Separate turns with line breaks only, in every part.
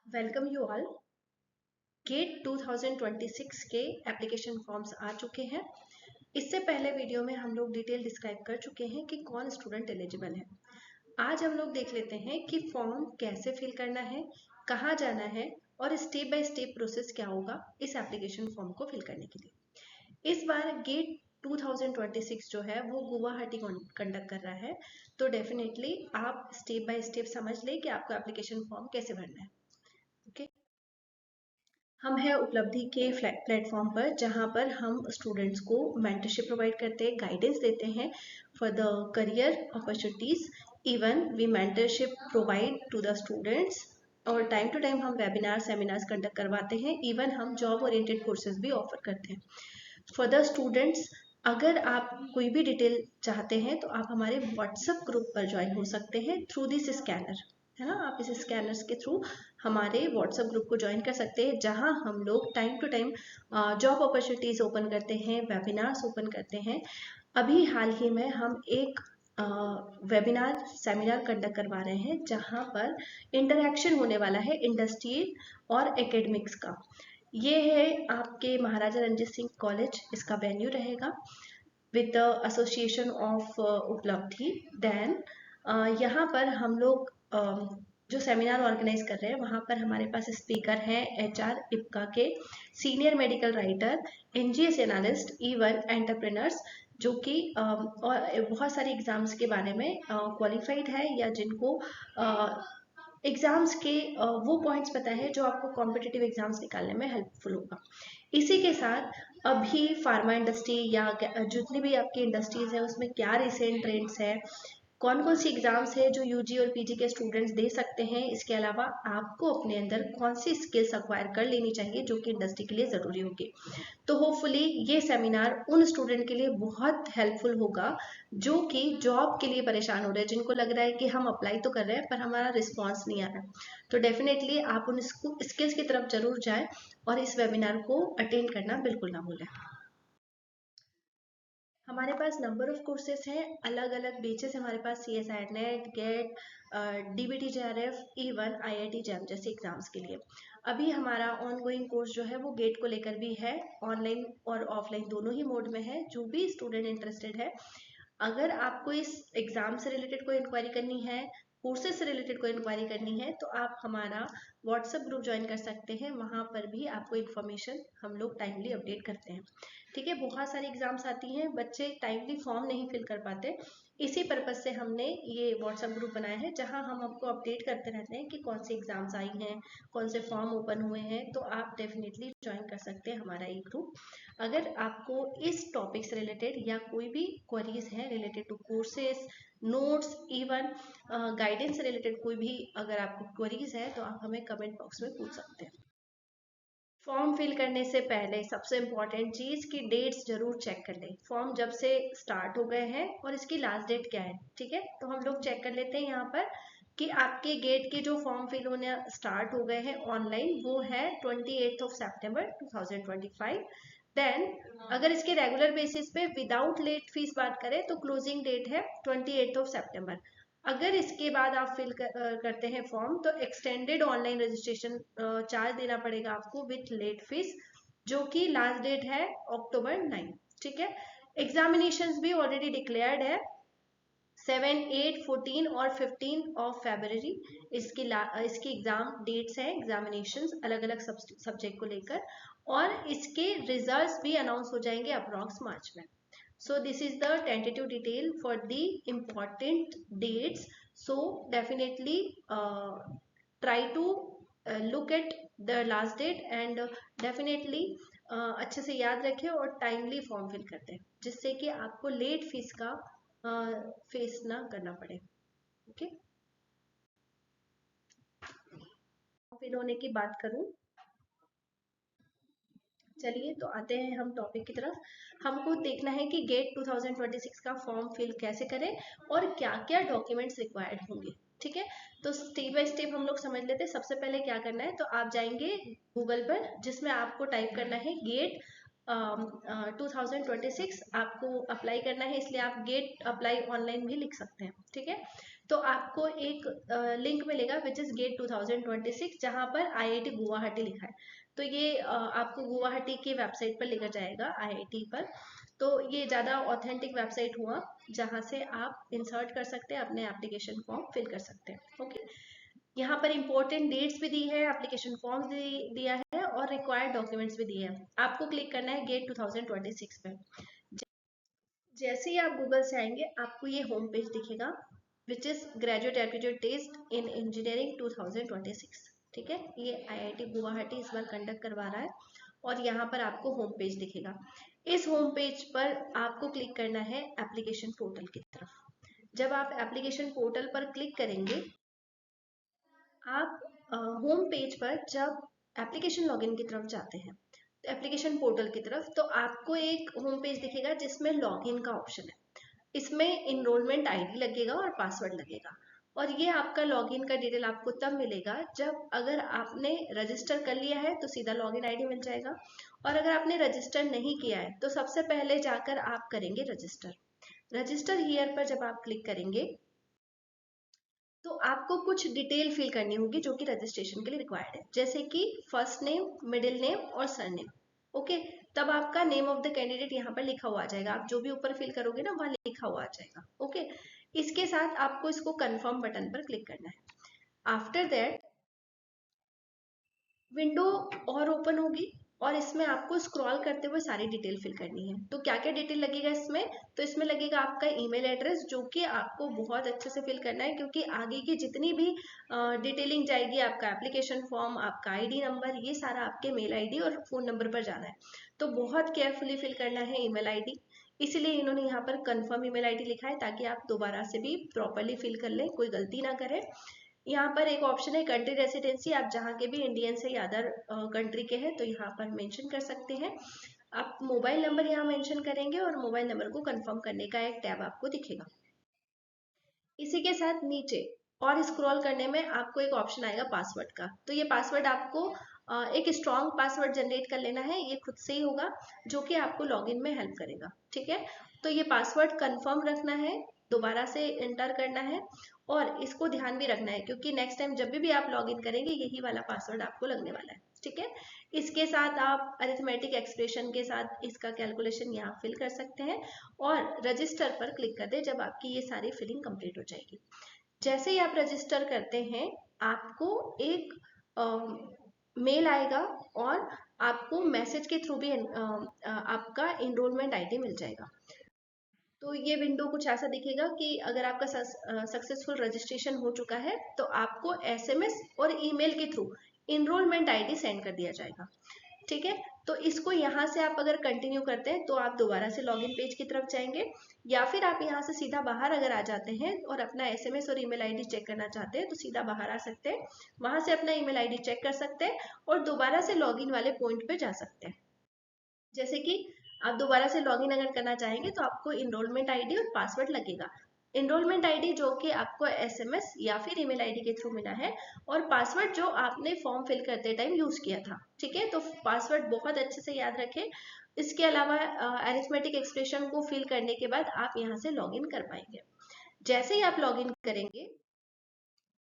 Welcome you all. Gate 2026 के application forms आ चुके हैं। इससे पहले वीडियो में हम लोग डिटेल डिस्क्राइब कर चुके हैं कि कौन स्टूडेंट एलिजिबल है। आज हम लोग देख लेते हैं कि फॉर्म कैसे फिल करना है, कहाँ जाना है और स्टेप बाय स्टेप प्रोसेस क्या होगा इस एप्लीकेशन फॉर्म को फिल करने के लिए। इस बार गेट 2026 जो है वो गुवाहाटी कंडक्ट कर रहा है, तो डेफिनेटली आप स्टेप बाय स्टेप समझ लें कि आपको एप्लीकेशन फॉर्म कैसे भरना है। ओके, हम हैं उपलब्धि के प्लेटफॉर्म पर, जहां पर हम स्टूडेंट्स को मेंटरशिप प्रोवाइड करते हैं, गाइडेंस देते हैं for the career opportunities. Even we mentorship provide to the students, और टाइम टू टाइम हम वेबिनार सेमिनार्स कंडक्ट करवाते हैं। इवन हम जॉब ओरिएंटेड कोर्सेज भी ऑफर करते हैं फॉर द स्टूडेंट्स। अगर आप कोई भी डिटेल चाहते हैं तो आप हमारे व्हाट्सएप ग्रुप पर ज्वाइन हो सकते हैं थ्रू दिस स्कैनर, है ना। आप इस स्कैनर्स के थ्रू हमारे व्हाट्सएप ग्रुप को ज्वाइन कर सकते हैं, जहां हम लोग time to time job opportunities open करते हैं, वेबिनार्स ओपन करते हैं। अभी हाल ही में हम एक वेबिनार सेमिनार कंडक्ट करवा रहे हैं, जहां पर इंटरेक्शन होने वाला है इंडस्ट्री और एकेडमिक्स का। ये है आपके महाराजा रंजीत सिंह कॉलेज, इसका वेन्यू रहेगा विद द एसोसिएशन ऑफ उपलब्धि। देन यहाँ पर हम लोग जो सेमिनार ऑर्गेनाइज कर रहे हैं, वहाँ पर हमारे पास स्पीकर हैं एचआर इप्का के, senior medical writer, NGS analyst, even entrepreneurs, जो कि और बहुत सारे एग्जाम्स के बारे में क्वालिफाइड है, या जिनको एग्जाम्स के वो पॉइंट्स पता है जो आपको कॉम्पिटिटिव एग्जाम्स निकालने में हेल्पफुल होगा। इसी के साथ अभी फार्मा इंडस्ट्री या जितनी भी आपकी इंडस्ट्रीज है उसमें क्या रिसेंट ट्रेंड्स है, कौन कौन सी एग्जाम्स है जो यूजी और पीजी के स्टूडेंट्स दे सकते हैं, इसके अलावा आपको अपने अंदर कौन सी स्किल्स अक्वायर कर लेनी चाहिए जो कि इंडस्ट्री के लिए ज़रूरी होगी। तो होपफुली ये सेमिनार उन स्टूडेंट के लिए बहुत हेल्पफुल होगा जो कि जॉब के लिए परेशान हो रहे हैं, जिनको लग रहा है कि हम अप्लाई तो कर रहे हैं पर हमारा रिस्पॉन्स नहीं आ रहा। तो डेफिनेटली आप उन स्किल्स की तरफ जरूर जाएं और इस वेबिनार को अटेंड करना बिल्कुल ना भूलें। हमारे पास नंबर ऑफ कोर्सेज हैं, अलग अलग बेचेस हमारे पास, C S I NET, GATE, DBT JRF, even IIT JAM जैसे एग्जाम्स के लिए। अभी हमारा ऑनगोइंग कोर्स जो है वो गेट को लेकर भी है, ऑनलाइन और ऑफलाइन दोनों ही मोड में है। जो भी स्टूडेंट इंटरेस्टेड है, अगर आपको इस एग्जाम से रिलेटेड कोई इंक्वायरी करनी है, कोर्सेज से रिलेटेड कोई इंक्वायरी करनी है, तो आप हमारा व्हाट्सएप ग्रुप ज्वाइन कर सकते हैं। वहाँ पर भी आपको इन्फॉर्मेशन हम लोग टाइमली अपडेट करते हैं। ठीक है, बहुत सारी एग्जाम्स आती हैं, बच्चे टाइमली फॉर्म नहीं फिल कर पाते। इसी पर्पज से हमने ये व्हाट्सएप ग्रुप बनाया है, जहां हम आपको अपडेट करते रहते हैं कि कौन सी एग्जाम्स आई हैं, कौन से फॉर्म ओपन हुए हैं। तो आप डेफिनेटली ज्वाइन कर सकते हैं हमारा ये ग्रुप। अगर आपको इस टॉपिक से रिलेटेड या कोई भी क्वेरीज है related to courses, notes, even guidance से रिलेटेड कोई भी अगर आपको क्वेरीज है, तो आप हमें कमेंट बॉक्स में पूछ सकते हैं। फॉर्म फिल करने से पहले सबसे इम्पॉर्टेंट चीज की डेट्स जरूर चेक कर लें। फॉर्म जब से स्टार्ट हो गए हैं और इसकी लास्ट डेट क्या है। ठीक है, तो हम लोग चेक कर लेते हैं यहाँ पर कि आपके गेट के जो फॉर्म फिल होने स्टार्ट हो गए हैं ऑनलाइन, वो है 28 सितंबर 2025। देन अगर इसके रेगुलर बेसिस पे विदाउट लेट फीस बात करें तो क्लोजिंग डेट है 28 सितंबर। अगर इसके बाद आप करते हैं फॉर्म, तो एक्सटेंडेड ऑनलाइन रजिस्ट्रेशन चार्ज देना पड़ेगा आपको विथ लेट फीस, जो कि लास्ट डेट है अक्टूबर 9। ठीक है, एग्जामिनेशंस भी ऑलरेडी डिक्लेयर्ड है 7, 8, 14 और 15 ऑफ फेब्रवरी। इसकी एग्जाम डेट्स हैं, एग्जामिनेशंस अलग अलग सब्जेक्ट को लेकर, और इसके रिजल्ट्स भी अनाउंस हो जाएंगे अप्रॉक्स मार्च में। So this is the tentative detail for the important dates. So definitely try to look at the last date and definitely अच्छे से याद रखें और टाइमली फॉर्म फिल करते हैं, जिससे कि आपको लेट फीस का फेस ना करना पड़े। ओके, फिल होने की बात करूं, चलिए तो आते हैं हम टॉपिक की तरफ। हमको देखना है कि गेट 2026 का फॉर्म फिल कैसे करें और क्या क्या डॉक्यूमेंट्स रिक्वायर्ड होंगे। ठीक है, तो स्टेप बाय स्टेप हम लोग समझ लेते हैं। सबसे पहले क्या करना है, तो आप जाएंगे गूगल पर, जिसमें आपको टाइप करना है गेट 2026। आपको अप्लाई करना है, इसलिए आप गेट अप्लाई ऑनलाइन भी लिख सकते हैं। ठीक है, तो आपको एक लिंक मिलेगा विच इज गेट 2026, जहां पर IIT गुवाहाटी लिखा है। तो ये आपको गुवाहाटी की वेबसाइट पर लेकर जाएगा, IIT पर। तो ये ज़्यादा ऑथेंटिक वेबसाइट हुआ जहां से आप इंसर्ट कर सकते हैं, अपने एप्लीकेशन फॉर्म फिल कर सकते हैं। ओके, यहाँ पर इंपॉर्टेंट डेट्स भी दी है, एप्लीकेशन फॉर्म दिया है और रिक्वायर्ड डॉक्यूमेंट्स भी दिए हैं। आपको क्लिक करना है गेट 2026 पे। जैसे ही आप गूगल से आएंगे आपको ये होम पेज दिखेगा which is graduate aptitude test in engineering 2026। ठीक है, ये IIT गुवाहाटी इस बार कंडक्ट करवा रहा है और यहाँ पर आपको होम पेज दिखेगा। इस होम पेज पर आपको क्लिक करना है एप्लीकेशन पोर्टल की तरफ। जब आप एप्लीकेशन पोर्टल पर क्लिक करेंगे, आप होम पेज पर जब एप्लीकेशन लॉगिन की तरफ जाते हैं, तो एप्लीकेशन पोर्टल की तरफ, तो आपको एक होम पेज दिखेगा जिसमें लॉगिन का ऑप्शन है। इसमें इनरोलमेंट आईडी लगेगा और पासवर्ड लगेगा, और ये आपका लॉगिन का डिटेल आपको तब मिलेगा जब अगर आपने रजिस्टर कर लिया है तो सीधा लॉगिन आईडी मिल जाएगा, और अगर आपने रजिस्टर नहीं किया है तो सबसे पहले जाकर आप करेंगे रजिस्टर। रजिस्टर हियर पर जब आप क्लिक करेंगे तो आपको कुछ डिटेल फिल करनी होगी जो कि रजिस्ट्रेशन के लिए रिक्वायर्ड है, जैसे कि फर्स्ट नेम, मिडिल नेम और सरनेम। ओके, तब आपका नेम ऑफ द कैंडिडेट यहाँ पर लिखा हुआ आ जाएगा, आप जो भी ऊपर फिल करोगे ना वहाँ लिखा हुआ आ जाएगा। ओके, इसके साथ आपको इसको कंफर्म बटन पर क्लिक करना है। आफ्टर दैट विंडो और ओपन होगी और इसमें आपको स्क्रॉल करते हुए सारी डिटेल फिल करनी है। तो क्या क्या डिटेल लगेगा इसमें, तो इसमें लगेगा आपका ईमेल एड्रेस, जो कि आपको बहुत अच्छे से फिल करना है, क्योंकि आगे की जितनी भी डिटेलिंग जाएगी, आपका एप्लीकेशन फॉर्म, आपका ID नंबर, ये सारा आपके मेल ID और फोन नंबर पर जाना है। तो बहुत केयरफुली फिल करना है ईमेल ID, इसीलिए इन्होंने यहाँ पर कंफर्म ईमेल ID लिखा है, ताकि आप दोबारा से भी प्रॉपरली फिल कर लें, कोई गलती ना करें। यहाँ पर एक ऑप्शन है कंट्री रेसिडेंसी, आप जहाँ के भी इंडियन से या अदर कंट्री के हैं तो यहाँ पर मेंशन कर सकते हैं। आप मोबाइल नंबर यहाँ मेंशन करेंगे और मोबाइल नंबर को कंफर्म करने का एक टैब आपको दिखेगा। इसी के साथ नीचे और स्क्रॉल करने में आपको एक ऑप्शन आएगा पासवर्ड का। तो ये पासवर्ड आपको एक स्ट्रॉन्ग पासवर्ड जनरेट कर लेना है, ये खुद से ही होगा, जो कि आपको लॉगिन में हेल्प करेगा। ठीक है, तो ये पासवर्ड कंफर्म रखना है, दोबारा से एंटर करना है, और इसको ध्यान भी रखना है क्योंकि नेक्स्ट टाइम जब भी आप लॉगिन करेंगे यही वाला पासवर्ड आपको लगने वाला है। ठीक है, इसके साथ आप अरिथमेटिक एक्सप्रेशन के साथ इसका कैलकुलेशन यहाँ फिल कर सकते हैं और रजिस्टर पर क्लिक कर दें जब आपकी ये सारी फिलिंग कंप्लीट हो जाएगी। जैसे ही आप रजिस्टर करते हैं आपको एक मेल आएगा और आपको मैसेज के थ्रू भी आपका इनरोलमेंट ID मिल जाएगा। तो ये विंडो कुछ ऐसा दिखेगा कि अगर आपका सक्सेसफुल रजिस्ट्रेशन हो चुका है तो आपको SMS और ईमेल के थ्रू इनरोलमेंट ID सेंड कर दिया जाएगा। ठीक है, तो इसको यहाँ से आप अगर कंटिन्यू करते हैं तो आप दोबारा से लॉगिन पेज की तरफ जाएंगे, या फिर आप यहाँ से सीधा बाहर अगर आ जाते हैं और अपना SMS और ईमेल ID चेक करना चाहते हैं तो सीधा बाहर आ सकते हैं, वहां से अपना ईमेल ID चेक कर सकते हैं और दोबारा से लॉगिन वाले पॉइंट पे जा सकते हैं। जैसे कि आप दोबारा से लॉगिन अगर करना चाहेंगे तो आपको इनरोलमेंट ID और पासवर्ड लगेगा। इनरोलमेंट ID जो कि आपको SMS या फिर ईमेल ID के थ्रू मिला है, और पासवर्ड जो आपने फॉर्म फिल करते टाइम यूज किया था। ठीक है, तो पासवर्ड बहुत अच्छे से याद रखें। इसके अलावा अरिथमेटिक एक्सप्रेशन को फिल करने के बाद आप यहाँ से लॉगिन कर पाएंगे। जैसे ही आप लॉगिन करेंगे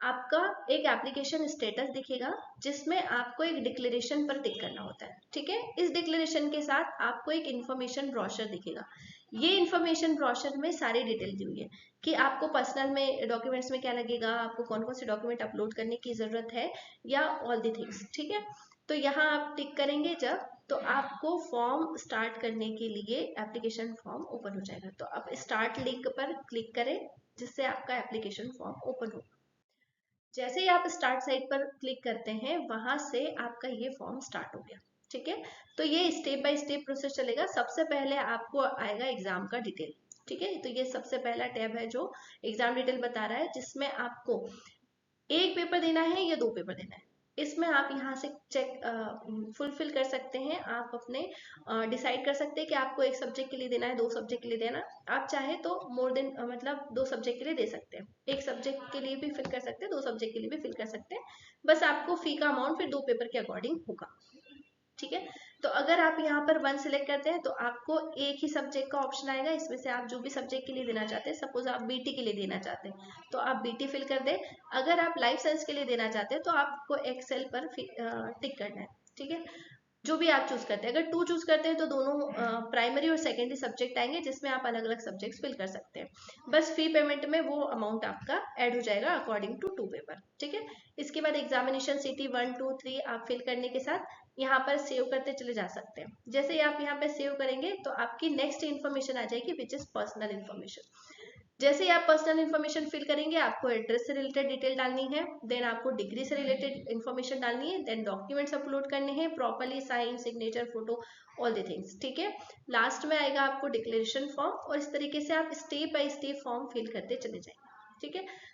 आपका एक एप्लीकेशन स्टेटस दिखेगा जिसमें आपको एक डिक्लेरेशन पर टिक करना होता है। ठीक है, इस डिक्लेरेशन के साथ आपको एक इन्फॉर्मेशन ब्रोशर दिखेगा। ये इन्फॉर्मेशन ब्रोशर में सारी डिटेल दी हुई है कि आपको पर्सनल में डॉक्यूमेंट्स में क्या लगेगा, आपको कौन कौन से डॉक्यूमेंट अपलोड करने की जरूरत है, या ऑल दी थिंग्स। ठीक है, तो यहाँ आप टिक करेंगे जब, तो आपको फॉर्म स्टार्ट करने के लिए एप्लीकेशन फॉर्म ओपन हो जाएगा। तो आप स्टार्ट लिंक पर क्लिक करें जिससे आपका एप्लीकेशन फॉर्म ओपन हो। जैसे ही आप स्टार्ट साइट पर क्लिक करते हैं वहां से आपका ये फॉर्म स्टार्ट हो गया। ठीक है, तो ये स्टेप बाय स्टेप प्रोसेस चलेगा। सबसे पहले आपको आएगा एग्जाम का डिटेल। ठीक है, तो ये सबसे पहला टैब है जो एग्जाम डिटेल बता रहा है, जिसमें आपको एक पेपर देना है या 2 पेपर देना है। इसमें आप यहाँ से चेक फुलफिल कर सकते हैं, आप अपने डिसाइड कर सकते हैं कि आपको एक सब्जेक्ट के लिए देना है, 2 सब्जेक्ट के लिए देना। आप चाहे तो मोर देन मतलब 2 सब्जेक्ट के लिए दे सकते हैं, एक सब्जेक्ट के लिए भी फिल कर सकते हैं, 2 सब्जेक्ट के लिए भी फिल कर सकते हैं। बस आपको फी का अमाउंट फिर 2 पेपर के अकॉर्डिंग होगा। ठीक है। तो अगर आप यहाँ पर 1 सिलेक्ट करते हैं तो आपको एक ही सब्जेक्ट का ऑप्शन आएगा, इसमें से आप जो भी सब्जेक्ट के लिए देना चाहते हैं, सपोज आप बीटी के लिए देना चाहते हैं तो आप बीटी फिल कर दें। अगर आप लाइफ साइंस के लिए देना चाहते हैं तो आपको एक्सेल पर टिक करना है, ठीक है, जो भी आप चूज करते हैं। अगर 2 चूज करते हैं तो दोनों प्राइमरी और सेकेंडरी सब्जेक्ट आएंगे, जिसमें आप अलग अलग सब्जेक्ट्स फिल कर सकते हैं। बस फी पेमेंट में वो अमाउंट आपका ऐड हो जाएगा अकॉर्डिंग टू 2 पेपर, ठीक है। इसके बाद एग्जामिनेशन सिटी 1 2 3 आप फिल करने के साथ यहाँ पर सेव करते चले जा सकते हैं। जैसे ही आप यहाँ पे सेव करेंगे तो आपकी नेक्स्ट इन्फॉर्मेशन आ जाएगी विच इज पर्सनल इन्फॉर्मेशन। जैसे ही आप पर्सनल इन्फॉर्मेशन फिल करेंगे आपको एड्रेस से रिलेटेड डिटेल डालनी है, देन आपको डिग्री से रिलेटेड इन्फॉर्मेशन डालनी है, देन डॉक्यूमेंट्स अपलोड करने हैं, properly sign signature photo all the things, ठीक है। लास्ट में आएगा आपको डिक्लेरेशन फॉर्म और इस तरीके से आप step by step form fill करते चले जाएंगे, ठीक है।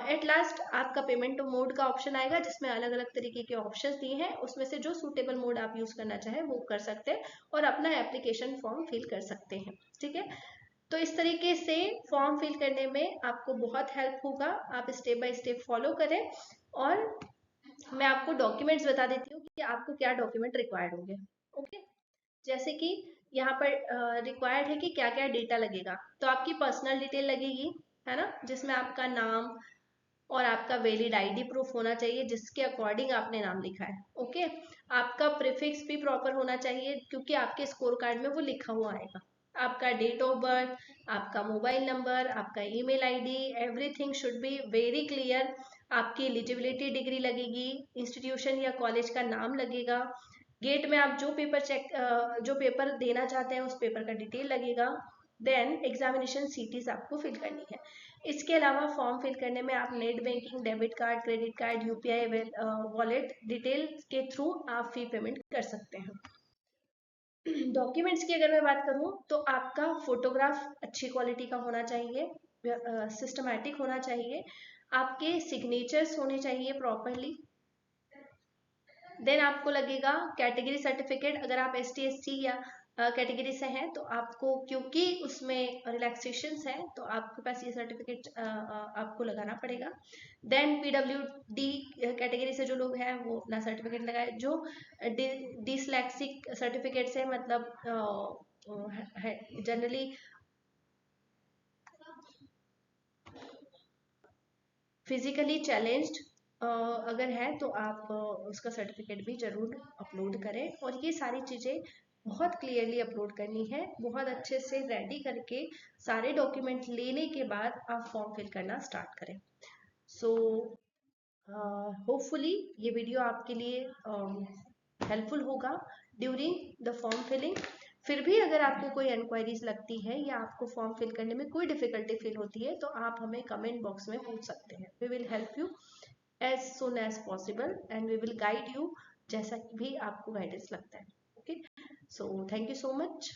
एट लास्ट आपका पेमेंट मोड का ऑप्शन आएगा जिसमें अलग अलग तरीके के ऑप्शंस दिए हैं, उसमें से जो सूटेबल मोड आप यूज करना चाहें वो कर सकते हैं और अपना एप्लीकेशन फॉर्म फिल कर सकते हैं, ठीक है। तो इस तरीके से फॉर्म फिल करने में आपको बहुत हेल्प होगा, आप स्टेप बाय स्टेप फॉलो करें। और मैं आपको डॉक्यूमेंट्स बता देती हूँ कि आपको क्या डॉक्यूमेंट रिक्वायर्ड होंगे, ओके। जैसे कि यहाँ पर रिक्वायर्ड है कि क्या क्या डेटा लगेगा, तो आपकी पर्सनल डिटेल लगेगी, है ना, जिसमें आपका नाम और आपका वैलिड आईडी प्रूफ होना चाहिए जिसके अकॉर्डिंग आपने नाम लिखा है, ओके। आपका प्रीफिक्स भी प्रॉपर होना चाहिए क्योंकि आपके स्कोर कार्ड में वो लिखा हुआ आएगा। आपका डेट ऑफ बर्थ, आपका मोबाइल नंबर, आपका email ID, everything should be very clear. आपकी एलिजिबिलिटी डिग्री लगेगी, इंस्टीट्यूशन या कॉलेज का नाम लगेगा, गेट में आप जो पेपर देना चाहते हैं उस पेपर का डिटेल लगेगा, देन एग्जामिनेशन सीटीज आपको फिल करनी है। इसके अलावा फॉर्म फिल करने में आप net banking, debit card, credit card, UPI wallet detail के थ्रू आप फी पेमेंट कर सकते हैं। डॉक्यूमेंट्स की अगर मैं बात करूं तो आपका फोटोग्राफ अच्छी क्वालिटी का होना चाहिए, सिस्टमैटिक होना चाहिए, आपके सिग्नेचर्स होने चाहिए प्रॉपरली। देन आपको लगेगा कैटेगरी सर्टिफिकेट, अगर आप ST SC या कैटेगरी से हैं तो आपको, क्योंकि उसमें रिलैक्सेशंस हैं तो आपके पास ये सर्टिफिकेट आपको लगाना पड़ेगा। देन PWD कैटेगरी से जो लोग हैं वो अपना सर्टिफिकेट लगाए, जो डिसलेक्सिक सर्टिफिकेट से मतलब जनरली फिजिकली चैलेंज्ड अगर है तो आप उसका सर्टिफिकेट भी जरूर अपलोड करें। और ये सारी चीज़ें बहुत क्लियरली अपलोड करनी है, बहुत अच्छे से रेडी करके सारे डॉक्यूमेंट लेने के बाद आप फॉर्म फिल करना स्टार्ट करें। सो होपफुली ये वीडियो आपके लिए हेल्पफुल होगा ड्यूरिंग द फॉर्म फिलिंग। फिर भी अगर आपको कोई इंक्वायरीज लगती है या आपको फॉर्म फिल करने में कोई डिफिकल्टी फील होती है तो आप हमें कमेंट बॉक्स में पूछ सकते हैं। We will help you as soon as possible and we will guide you जैसा भी आपको गाइडेंस लगता है, okay. So thank you so much.